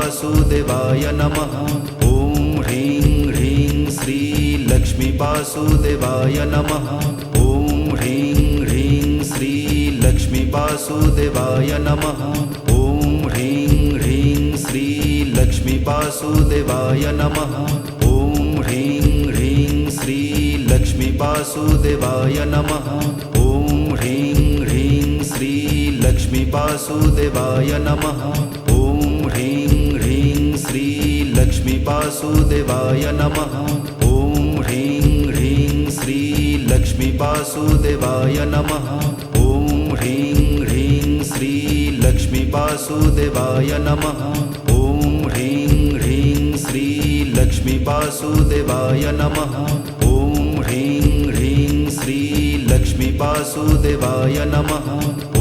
वासुदेवाय नमः। ॐ ह्रीं ह्रीं श्री लक्ष्मी वासुदेवाय नमः। ॐ ह्रीं ह्रीं श्री लक्ष्मी वासुदेवाय नमः। ॐ ह्रीं ह्रीं श्री लक्ष्मी वासुदेवाय नमः। ॐ ह्रीं ह्रीं श्री लक्ष्मी वासुदेवाय नमः। ॐ ह्रीं ह्रीं श्री लक्ष्मी वासुदेवाय नमः। ॐ ह्रीं ह्रीं श्री लक्ष्मी वासुदेवाय नमः। ॐ ह्रीं ह्रीं श्री लक्ष्मी वासुदेवाय नमः। ॐ ह्रीं ह्रीं श्री लक्ष्मी वासुदेवाय नमः। ॐ ह्रीं ह्रीं श्री लक्ष्मी वासुदेवाय नमः। ॐ ह्रीं ह्रीं श्री लक्ष्मी वासुदेवाय नमः।